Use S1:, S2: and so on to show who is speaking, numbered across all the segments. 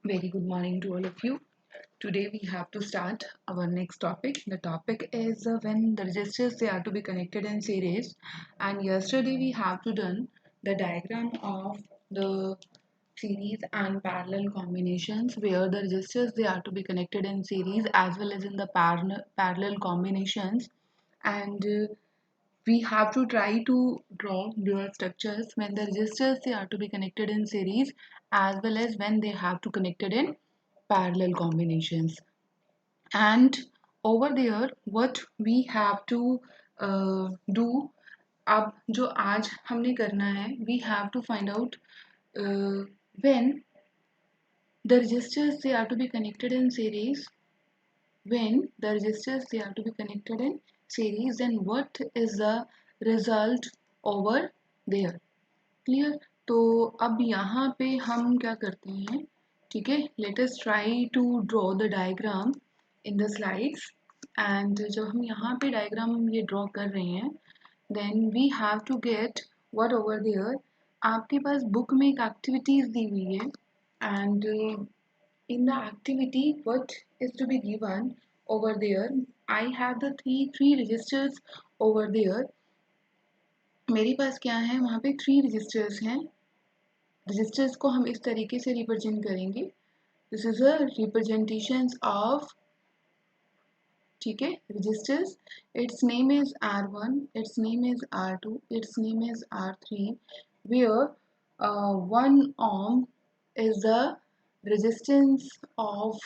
S1: Very good morning to all of you. Today we have to start our next topic. The topic is when the registers they are to be connected in series. And yesterday we have to done the diagram of the series and parallel combinations where the registers they are to be connected in series as well as in the parallel combinations. And we have to try to draw dual structures when the registers they are to be connected in series as well as when they have to connected in parallel combinations. And over there what we have to do, अब जो आज हमने करना है we have to find out when the registers they are to be connected in series. When the resistors they are to be connected in series, then what is the result over there? Clear? तो अब यहाँ पे हम क्या करते हैं, ठीक है, let us try to draw the diagram in the slides. And जब हम यहाँ पे diagram ये draw कर रहे हैं, then we have to get what over there. आपके पास book में एक activities दी हुई है and in the activity what is to be given over there. I have the three registers over there. मेरे पास क्या है, वहाँ पे 3 रजिस्टर्स हैं. रजिस्टर्स को हम इस तरीके से रिप्रेजेंट करेंगे. This is a representation of, ठीक है, resistors. Its name is R1, its name is R2, its name is R3, where 1 ohm is the resistance of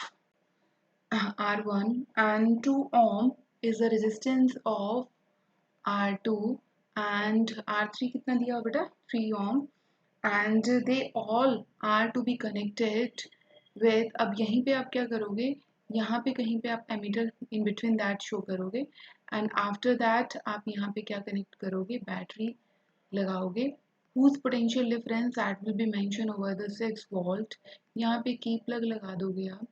S1: R1 and 2 ohm is the resistance of R2 and R3 कितना दिया हुआ बेटा, 3 ohm, and they all are to be connected with. अब यहीं पे आप क्या करोगे, यहाँ पे कहीं पे आप ammeter in between that show करोगे एंड आफ्टर दैट आप यहाँ पे क्या कनेक्ट करोगे, बैटरी लगाओगे whose potential difference that will be mentioned over the 6 volt. यहाँ पे की प्लग लगा दोगे आप.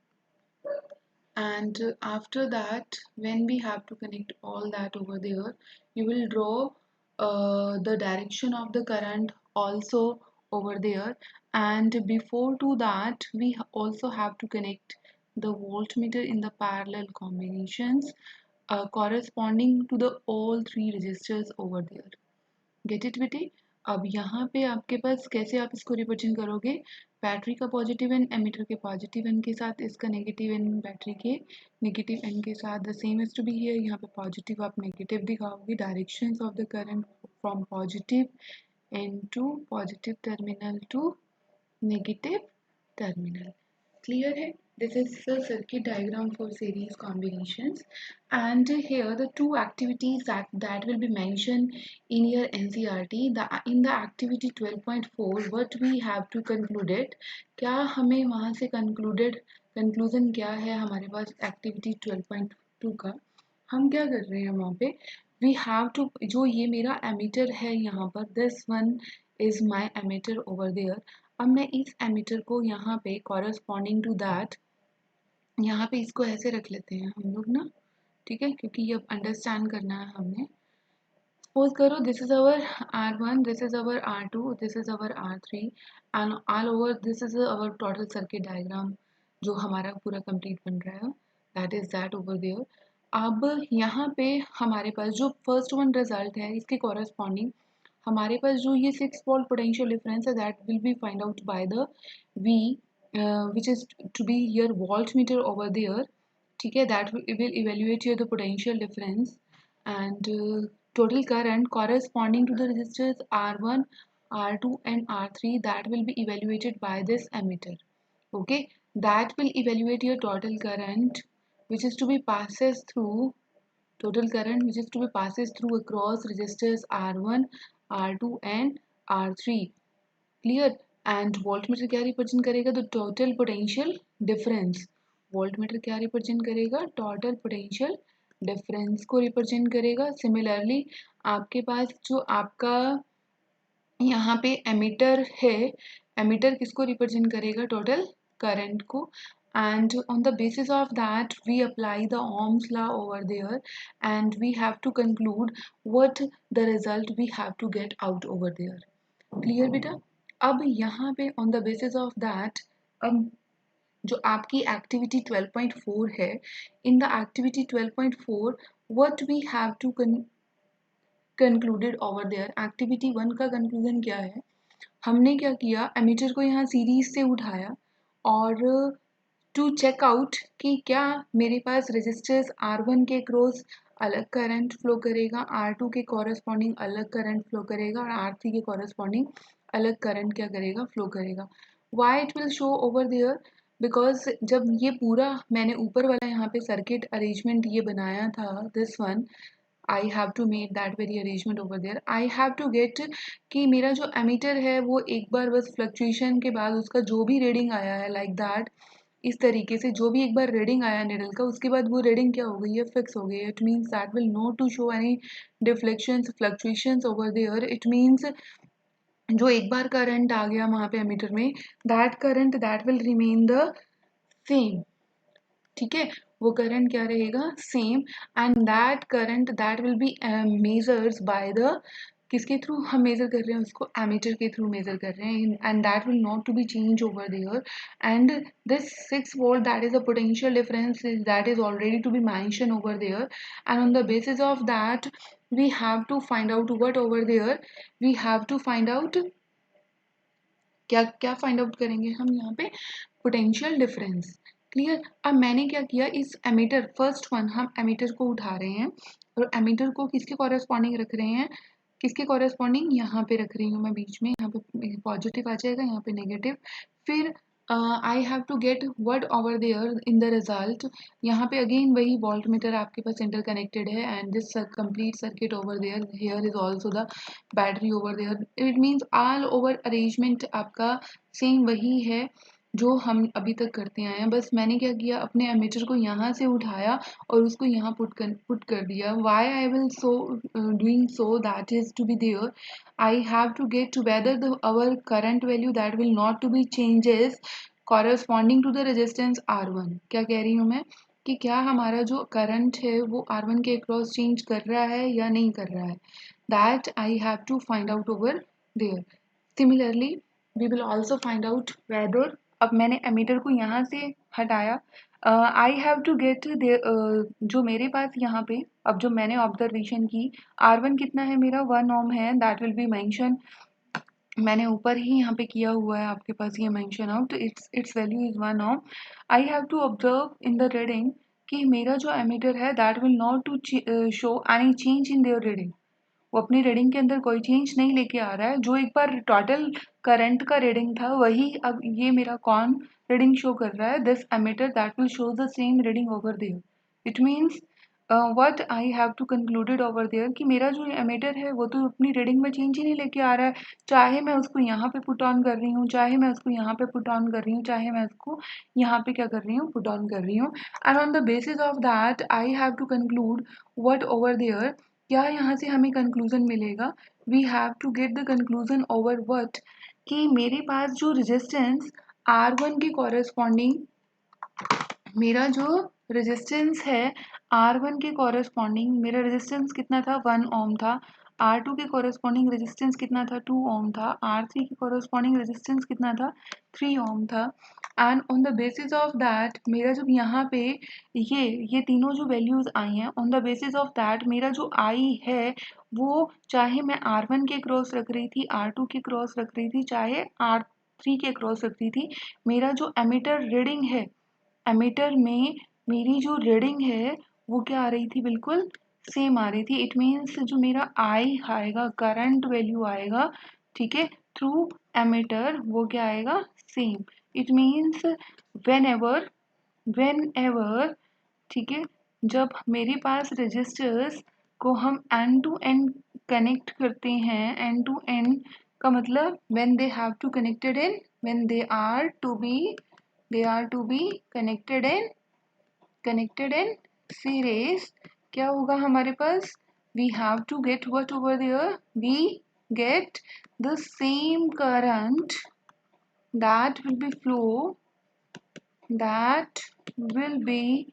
S1: And after that when we have to connect all that over there, you will draw the direction of the current also over there. And before to that we also have to connect the voltmeter in the parallel combinations corresponding to the all 3 resistors over there. Get it बेटे. अब यहाँ पे आपके पास कैसे आप इसको represent करोगे, battery का पॉजिटिव एंड एमीटर के पॉजिटिव एंड के साथ इसका नेगेटिव एंड बैटरी के नेगेटिव एंड के साथ the same is to be here. यहाँ पे पॉजिटिव आप नेगेटिव दिखाओगे, directions of the current from positive end to positive terminal to negative terminal. Clear है? This is the circuit diagram for series combinations. And here the two activities that will be mentioned in your NCERT. In the activity 12.4 what we have to conclude it. क्या हमें वहाँ से conclusion क्या है हमारे पास activity 12.2 का. हम क्या कर रहे हैं वहाँ पे, we have to, जो ये मेरा emitter है यहाँ पर, this one is my emitter over there. अब मैं इस एमीटर को यहाँ पे कॉरस्पॉन्डिंग टू दैट, यहाँ पे इसको ऐसे रख लेते हैं हम लोग ना, ठीक है, क्योंकि ये अंडरस्टैंड करना है हमने. सपोज करो this is our R1, this is our R2, this is our R3 and all over this is our total circuit diagram जो हमारा पूरा कंप्लीट बन रहा है. That is that over there. अब यहाँ पे हमारे पास जो फर्स्ट वन रिजल्ट है इसके कॉरस्पॉन्डिंग हमारे पास जो ये 6 वोल्ट पोटेंशियल डिफरेंस है that will B find out by the V which is to be your voltmeter over there, ठीक है, that will evaluate here the potential difference and total current corresponding to the resistors R1, R2 and R3 that will be evaluated by this ammeter. Okay, that will evaluate your total current which is to be passes through, total current which is to be passes through across resistors R1, R2 and R3. Clear? And voltmeter क्या represent करेगा, तो total potential difference. Voltmeter क्या represent करेगा, total potential difference को represent करेगा. Similarly आपके पास जो आपका यहाँ पे एमीटर है, एमीटर किसको रिप्रेजेंट करेगा, टोटल करंट को. And on the basis of that we apply the Ohm's law over there and we have to conclude what the result we have to get out over there. Clear बेटा? अब यहाँ पे on the basis of that अब जो आपकी activity 12.4 है, in the activity 12.4 what we have to concluded over there. Activity 1 का conclusion क्या है? हमने क्या किया, एमीटर को यहाँ सीरीज से उठाया और टू चेक आउट कि क्या मेरे पास रेजिस्टर्स R1 के क्रॉस अलग करंट फ्लो करेगा, R2 के कॉरस्पॉन्डिंग अलग करंट फ्लो करेगा और R3 के कॉरस्पॉन्डिंग अलग करंट क्या करेगा, फ्लो करेगा। Why it will show over there? Because जब ये पूरा मैंने ऊपर वाला यहाँ पे सर्किट अरेंजमेंट ये बनाया था, this one I have to make that very arrangement over there. I have to get कि मेरा जो एमीटर है वो एक बार बस फ्लक्चुएशन के बाद उसका जो भी रीडिंग आया है लाइक दैट, इस तरीके से जो भी एक बार रीडिंग आया निडल का, उसके बाद वो रीडिंग क्या हो गई है, फिक्स हो गई है। It means that will not to show any deflections fluctuations over there. It means जो एक बार करंट आ गया वहाँ पे एमीटर में, that current that will remain the same. ठीक है, वो करंट क्या रहेगा, same. And that current that will B measures by the, किसके थ्रू हम मेजर कर रहे हैं उसको, एमीटर के थ्रू मेजर कर रहे हैं। And that will not to be change over there. And this 6 volt that is a potential difference that is already to be mentioned over there, and on the basis of that we have to find out what over there, we have to find out क्या क्या find out करेंगे हम यहाँ पे, potential difference. Clear. अब मैंने क्या किया, इस एमीटर फर्स्ट वन हम एमीटर को उठा रहे हैं और एमीटर को किसके कॉरेस्पॉन्डिंग रख रहे हैं, किसके कॉरेस्पॉन्डिंग, यहाँ पे रख रही हूँ मैं बीच में, यहाँ पे पॉजिटिव आ जाएगा, यहाँ पे नेगेटिव। फिर I have to get what over there in the result. यहाँ पे अगेन वही वोल्ट मीटर आपके पास इंटर कनेक्टेड है and this complete circuit over there, here is also the battery over there. It means all over arrangement आपका same वही है जो हम अभी तक करते आए हैं। बस मैंने क्या किया, अपने एमीटर को यहाँ से उठाया और उसको यहाँ पुट कर दिया। Why I will so doing so that is to be there, I have to get together the our current value that will not to be changes corresponding to the resistance R1। क्या कह रही हूँ मैं, कि क्या हमारा जो current है वो R1 के अक्रॉस चेंज कर रहा है या नहीं कर रहा है, that I have to find out over there. Similarly we will also find out whether, अब मैंने एमीटर को यहाँ से हटाया, आई हैव टू गेट जो मेरे पास यहाँ पे, अब जो मैंने ऑब्जर्वेशन की, R1 कितना है मेरा, 1 ओम है, दैट विल बी मेंशन, मैंने ऊपर ही यहाँ पे किया हुआ है आपके पास ये mention out, its value is 1 ohm. I have to observe in the reading कि मेरा जो एमीटर है that will not to show any change in their reading, वो अपनी रीडिंग के अंदर कोई चेंज नहीं लेके आ रहा है। जो एक बार टोटल करंट का रीडिंग था वही अब ये मेरा कौन रीडिंग शो कर रहा है, this ammeter that will show the same reading over there. It means what I have to concluded over there कि मेरा जो एमीटर है वो तो अपनी रीडिंग में चेंज ही नहीं लेके आ रहा है, चाहे मैं उसको यहाँ पे पुट ऑन कर रही हूँ, चाहे मैं उसको यहाँ पे पुट ऑन कर रही हूँ, चाहे मैं उसको यहाँ पे क्या कर रही हूँ, पुट ऑन कर रही हूँ। And on the basis of that I have to conclude what over there, क्या यहाँ से हमें कंक्लूजन मिलेगा, we have to get the conclusion over what, कि मेरे पास जो रेजिस्टेंस R1 के कॉरेस्पॉन्डिंग, मेरा जो रेजिस्टेंस है R1 के कॉरेस्पॉन्डिंग, मेरा रेजिस्टेंस कितना था, 1 ओम था। R2 के कॉरेस्पॉन्डिंग रेजिस्टेंस कितना था, 2 ओम था। R3 के कॉरेस्पॉन्डिंग रेजिस्टेंस कितना था, 3 ओम था। And on the basis of that मेरा जब यहाँ पे ये तीनों जो वैल्यूज आई हैं, on the basis of that मेरा जो आई है वो, चाहे मैं R1 के क्रॉस रख रही थी, R2 के क्रॉस रख रही थी, चाहे R3 के क्रॉस रख रही थी, मेरा जो एमीटर रीडिंग है, एमीटर में मेरी जो रीडिंग है वो क्या आ रही थी, बिल्कुल सेम आ रही थी। इट मीन्स जो मेरा आई आएगा, करंट वैल्यू आएगा, ठीक है, थ्रू एमीटर, वो क्या आएगा, same. It means when ever, ठीक है, जब मेरे पास रजिस्टर्स को हम एंड टू एंड कनेक्ट करते हैं, एंड टू एंड का मतलब when they have to connected in, when they are to be connected in series, क्या होगा हमारे पास, we have to get what over there, we get the same current that will be flow that will be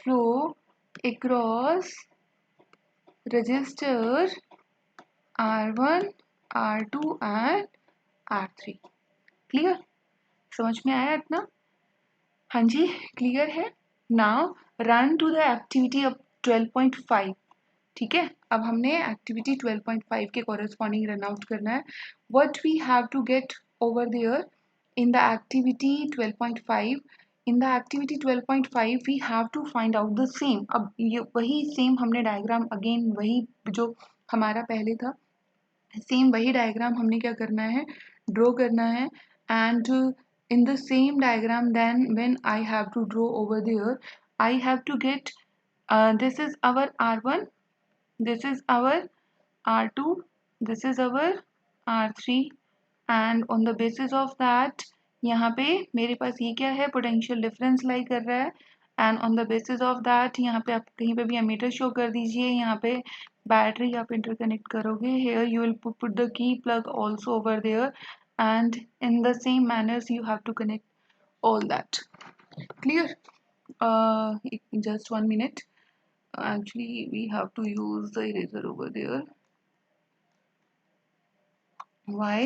S1: flow across register R1, R2 and R3। Clear, समझ में आया इतना? हाँ जी, क्लियर है। Now run to the activity अब 12.5। ठीक है, अब हमने एक्टिविटी 12.5 के कॉरेस्पॉन्डिंग रन आउट करना है। What we have to get over there in the activity 12.5, in the activity 12.5 we have to find out the same. अब ये वही सेम हमने डायग्राम अगेन वही जो हमारा पहले था, सेम वही डायग्राम हमने क्या करना है, ड्रॉ करना है। And in the same diagram then when I have to draw over there, I have to get this is our R1, this is our R2, this is our R3, and on the basis of that यहाँ पे मेरे पास ये क्या है, potential difference लाई कर रहा है। And on the basis of that यहाँ पे आप कहीं पे भी एमीटर शो कर दीजिए, यहाँ पे बैटरी आप इंटरकनेक्ट करोगे। Here you will put the key plug also over there and in the same manners you have to connect all that. Clear? Just 1 minute. Actually, we have to use the eraser over there. Why?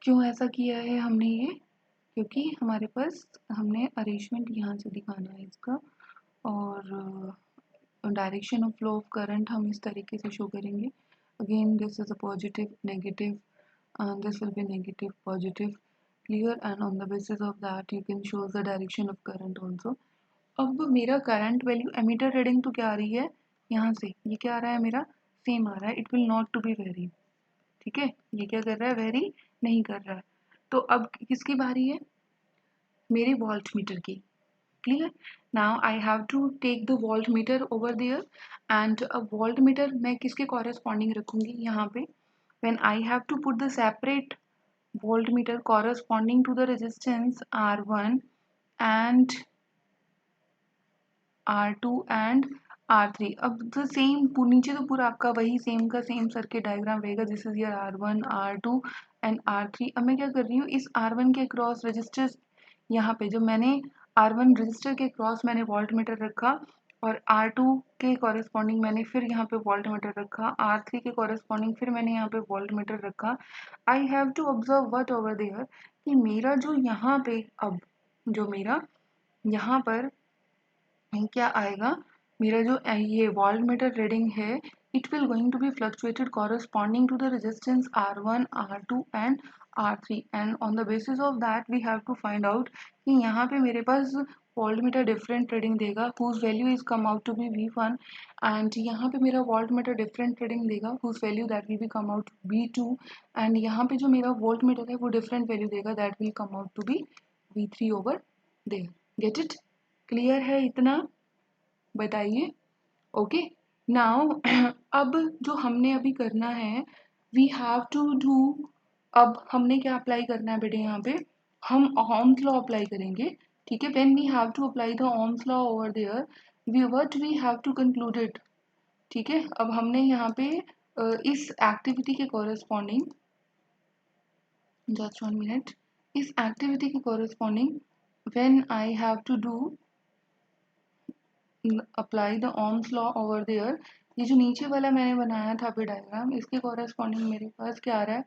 S1: क्यों ऐसा किया है हमने ये? क्योंकि हमारे पास हमने arrangement यहाँ से दिखाना है इसका, और direction of flow of current हम इस तरीके से शो करेंगे। Again this is a positive negative, this will be negative positive. Clear? And on the basis of that you can show the direction of current also. अब मेरा current value ammeter reading तो क्या आ रही है, यहाँ से ये क्या आ रहा है, मेरा सेम आ रहा है। It will not to be very, ठीक है, ये क्या कर रहा है, वेरी नहीं कर रहा है। तो अब किसकी बारी है, मेरे वोल्ट मीटर की। Clear? Now I have to take the volt meter over there and अब वोल्ट मीटर मैं किसके कॉरेस्पॉन्डिंग रखूंगी यहाँ पे, when I have to put the separate voltmeter corresponding to the resistance R1 and R2 and R3। अब the same नीचे तो पूरा आपका वही सेम का सेम सर्किट डायग्राम रहेगा। This is your R1 R2 and R3। अब मैं क्या कर रही हूँ, इस R1 के क्रॉस रजिस्टर, यहाँ पे जो मैंने R1 रजिस्टर के क्रॉस मैंने वोल्ट मीटर रखा, और R2 के कॉरेस्पॉन्डिंग मैंने फिर यहाँ पे वोल्ट मीटर रखा, R3 के कॉरेस्पॉन्डिंग फिर मैंने यहाँ पे वोल्ट मीटर रखा। I have to observe what over there, कि मेरा जो यहाँ पे अब जो मेरा यहाँ पर क्या आएगा, मेरा जो ये वोल्ट मीटर रीडिंग है, it will going to be fluctuated corresponding to the resistance R1 R2 and R3। And on the basis of that we have to find out कि यहाँ पे मेरे पास वोल्ट मीटर डिफरेंट रीडिंग देगा whose value is come out to be V1, and यहाँ पे मेरा volt meter different reading देगा whose value that will be come out V2, and यहाँ पे जो मेरा वोल्ट मीटर है वो डिफरेंट वैल्यू देगा that will come out to be V3 over there. Get it? Clear है इतना? बताइए। ओके, नाउ अब जो हमने अभी करना है, वी हैव टू डू, अब हमने क्या अप्लाई करना है बेटे, यहाँ पे हम ओम्स लॉ अप्लाई करेंगे। ठीक है, when we have to apply the ohm's law over there, we have to conclude it. ठीक है, अब हमने यहाँ पे इस एक्टिविटी के कॉरेस्पॉन्डिंग, जस्ट 1 मिनट, इस एक्टिविटी के corresponding when I have to do apply the ohm's law over there, ये जो नीचे वाला मैंने बनाया था अभी डायग्राम, इसके कॉरेस्पॉन्डिंग मेरे पास क्या आ रहा है,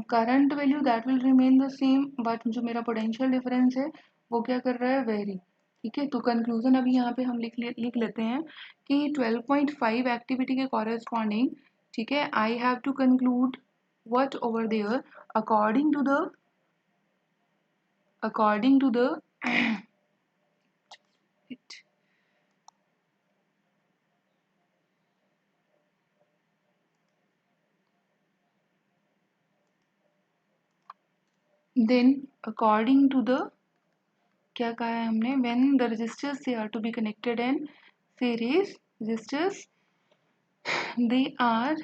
S1: current value that will remain the same, but जो मेरा पोटेंशियल डिफरेंस है वो क्या कर रहा है, वेरी। ठीक है, तो कंक्लूजन अभी यहाँ पे हम लिख लेते हैं कि 12.5 एक्टिविटी के कॉरेस्पॉन्डिंग, ठीक है, I have to conclude what over there according to the then according to the, क्या कहा है हमने, when the resistors they are to be connected in series, resistors they are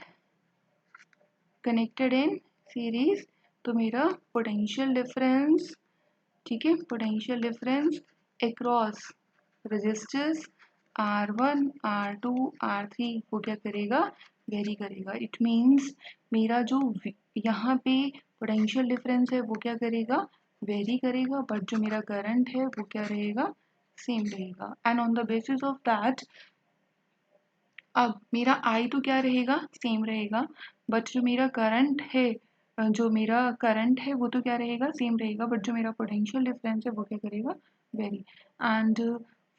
S1: connected in series, तो मेरा potential difference, ठीक है, potential difference across registers R1 R2 R3 वो क्या करेगा, वेरी करेगा। इट मीन्स मेरा जो यहाँ पे पोटेंशियल डिफरेंस है वो क्या करेगा, वेरी करेगा, बट जो मेरा करंट है वो क्या रहेगा, सेम रहेगा। And on the basis of that अब मेरा I तो क्या रहेगा, सेम रहेगा, बट जो मेरा करंट है जो मेरा करंट है वो तो क्या रहेगा, सेम रहेगा, बट जो मेरा पोटेंशियल डिफरेंस है वो क्या करेगा, very. And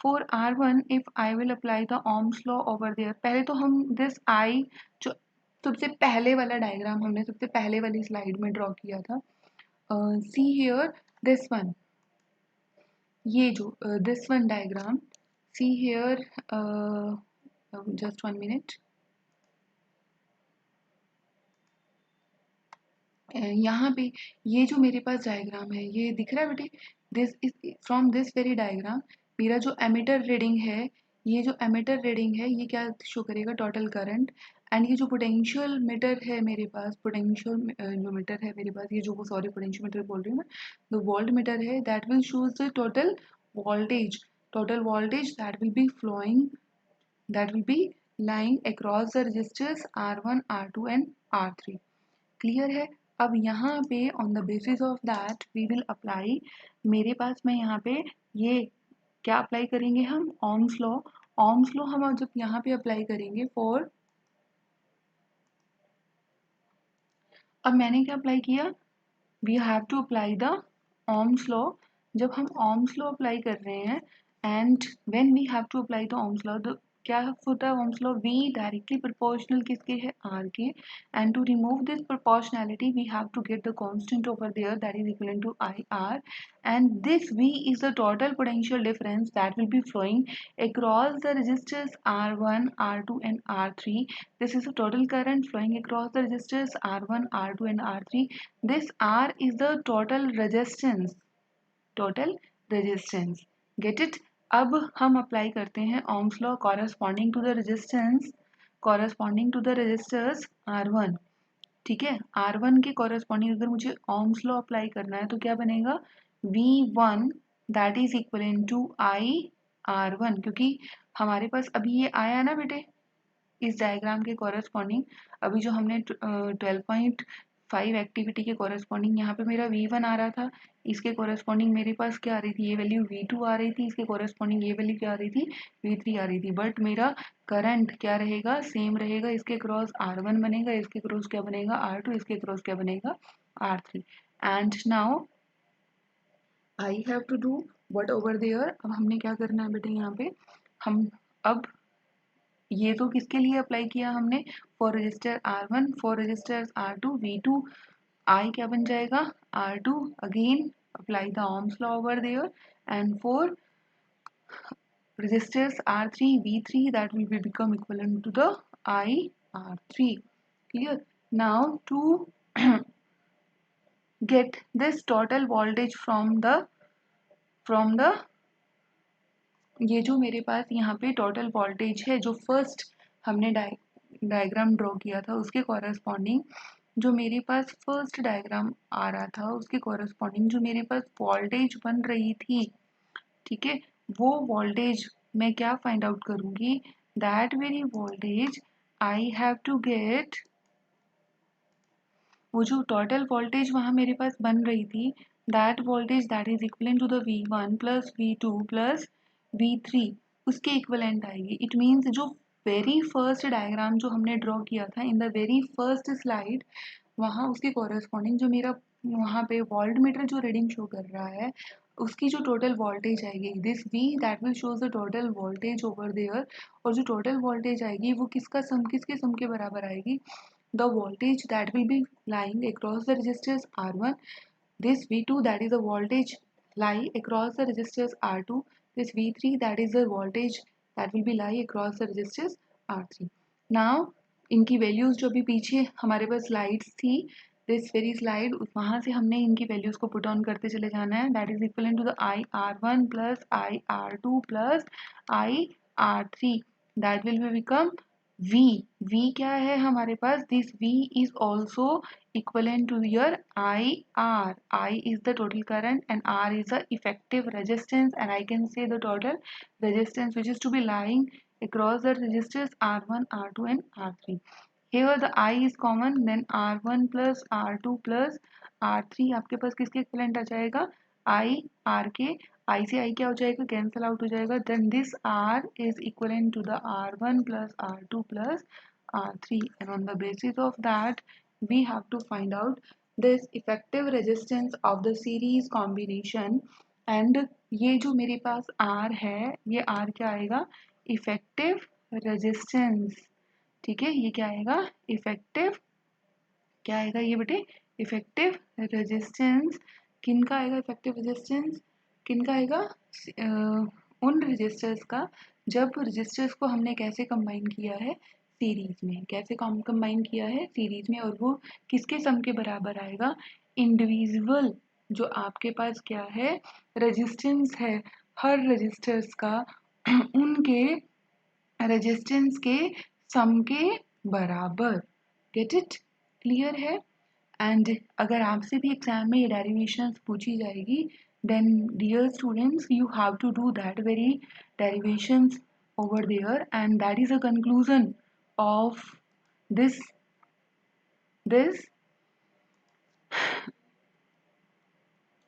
S1: for R1 if I will apply the ohm's law over there, पहले तो हम दिस आई जो सबसे पहले वाला डायग्राम हमने सबसे पहले वाली स्लाइड में ड्रॉ किया था, सी हियर दिस वन, ये जो this one diagram, see here, just 1 minute, यहाँ पे ये जो मेरे पास डायग्राम है ये दिख रहा है बेटे, this is from this very diagram, मेरा जो एमिटर रीडिंग है, ये जो एमिटर रीडिंग है ये क्या शो करेगा, टोटल करंट। एंड ये जो पोटेंशियल मीटर है मेरे पास, पोटेंशियल जो मीटर है मेरे पास, ये जो सॉरी पोटेंशियल मीटर बोल रही हूँ मैं, जो वोल्ट मीटर है that will shows the total voltage, total voltage that will be flowing, that will be lying across the resistors R1, R2 and R3। Clear है। अब यहाँ पे on the basis of that we will apply, मेरे पास में यहाँ पे ये क्या अप्लाई करेंगे हम, ओम्स लॉ। ओम्स लॉ हम जब यहाँ पे अप्लाई करेंगे फॉर, अब मैंने क्या अप्लाई किया, we have to apply the ohm's law. जब हम ओम्स लॉ अप्लाई कर रहे हैं, and when we have to apply the ohm's law, क्या होता है ohm's law, V directly proportional किसके है, आर के, and to remove this proportionality we have to get the constant over there that is equal to I R, and this V is the total potential difference that will be flowing across the resistors R1, R2 and R3. This is the total current flowing across the resistors R1, R2 and R3. This R is the total resistance, total resistance, get it। अब हम apply करते हैं ohms law corresponding to the resistance, corresponding to the resistors R1, ठीक है। R1 के corresponding अगर मुझे ohms law apply करना है तो क्या बनेगा, V1 that is equal to I R1, क्योंकि हमारे पास अभी ये आया ना बेटे इस डायग्राम के कॉरेस्पॉन्डिंग, अभी जो हमने 12.5 एक्टिविटी के कॉरेस्पॉन्डिंग यहाँ पे मेरा V1 आ रहा था, इसके कॉरेस्पॉन्डिंग मेरे पास क्या आ रही थी, ये वैल्यू V2 आ रही थी, इसके कॉरेस्पॉन्डिंग ये वैल्यू क्या आ रही थी, V3 आ रही थी, बट मेरा करंट क्या रहेगा, सेम रहेगा, इसके क्रॉस R1 बनेगा, इसके क्रॉस क्या बनेगा R2, इसके क्रॉस क्या बनेगा R3। And now I have to do what over there, अब हमने क्या करना है बेटे यहाँ पे, हम अब ये तो किसके लिए अप्लाई किया हमने, for register R1, for register R2, V2, I क्या बन जाएगा R2, again apply the ohms law over there, and for resistors R3, V3 that will be become equivalent to the I R3, clear। Now to get this total voltage from the ये जो मेरे पास यहाँ पे total voltage है जो first हमने diagram draw किया था उसके कॉरेस्पॉन्डिंग, जो मेरे पास फर्स्ट डायग्राम आ रहा था उसके कॉरेस्पॉन्डिंग जो मेरे पास वोल्टेज बन रही थी, ठीक है, वो वोल्टेज मैं क्या फाइंड आउट करूँगी, that very voltage I have to get, वो जो टोटल वोल्टेज वहाँ मेरे पास बन रही थी, that voltage that is equivalent to the V1 plus V2 plus V3, उसके इक्वलेंट आएगी। इट मीन्स जो वेरी फर्स्ट डायग्राम जो हमने ड्रॉ किया था in the very first slide, वहाँ उसके कॉरेस्पॉन्डिंग जो मेरा वहाँ पे वोल्ट मीटर जो रीडिंग शो कर रहा है उसकी जो टोटल वोल्टेज आएगी, this V that will shows the total voltage over there, और जो टोटल वोल्टेज आएगी वो किसका सम, किसके सम के बराबर आएगी, the voltage that will be lying across the resistors R1, this V2 that is the voltage lie across the resistors R2, this V3 that is the voltage that will be lie across the resistors R3। now इनकी values जो भी पीछे हमारे पास slides थी, this very slide, वहाँ से हमने इनकी वैल्यूज को पुट ऑन करते चले जाना है, that is equal to the I R1 plus I R2 plus I R3, that will be become V। V क्या है हमारे पास, this V is also equivalent to your IR। I is the total current and R is the effective resistance, and I can say the total resistance which is to be lying across the resistors R1, R2 and R3। Here the I is common, then R1 plus R2 plus R3 आपके पास किसके equivalent आ जाएगा, I R के, I से I क्या हो जाएगा, cancel out हो जाएगा, then this R is equivalent to the R1 plus R2 plus R3, and on the basis of that we have to find out this effective resistance of the series combination and ये जो मेरे पास R है, ये R क्या आएगा, effective resistance, ठीक है, ये क्या आएगा, इफेक्टिव, क्या आएगा ये बेटे, इफेक्टिव रेजिस्टेंस, किन का आएगा इफेक्टिव रेजिस्टेंस, किन का आएगा, उन रजिस्टर्स का जब रजिस्टर्स को हमने कैसे कंबाइन किया है, सीरीज में, कैसे कंबाइन किया है, सीरीज में, और वो किसके सम के बराबर आएगा, इंडिविजुअल जो आपके पास क्या है, रेजिस्टेंस है हर रजिस्टर्स का उनके रेजिस्टेंस के सम के बराबर, गेट इट, क्लियर है। एंड अगर आपसे भी एग्जाम में ये डेरिवेशंस पूछी जाएगी, then dear students you have to do that very derivations over there, and that is a conclusion of this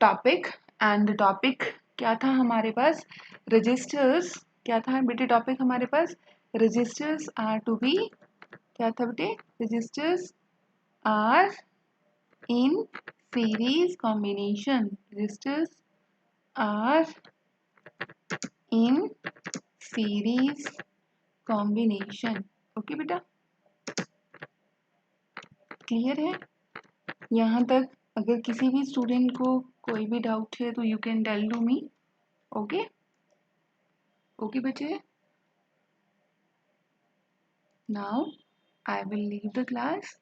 S1: topic. and the topic क्या था हमारे पास, रजिस्टर्स, क्या था बेटे टॉपिक हमारे पास, रजिस्टर्स आर टू बी, क्या था बेटे, registers are in series combination, registers are in series combination, okay बेटा, क्लियर है यहाँ तक। अगर किसी भी स्टूडेंट को कोई भी डाउट है तो you can tell to me, okay, okay बच्चे, now I will leave the class.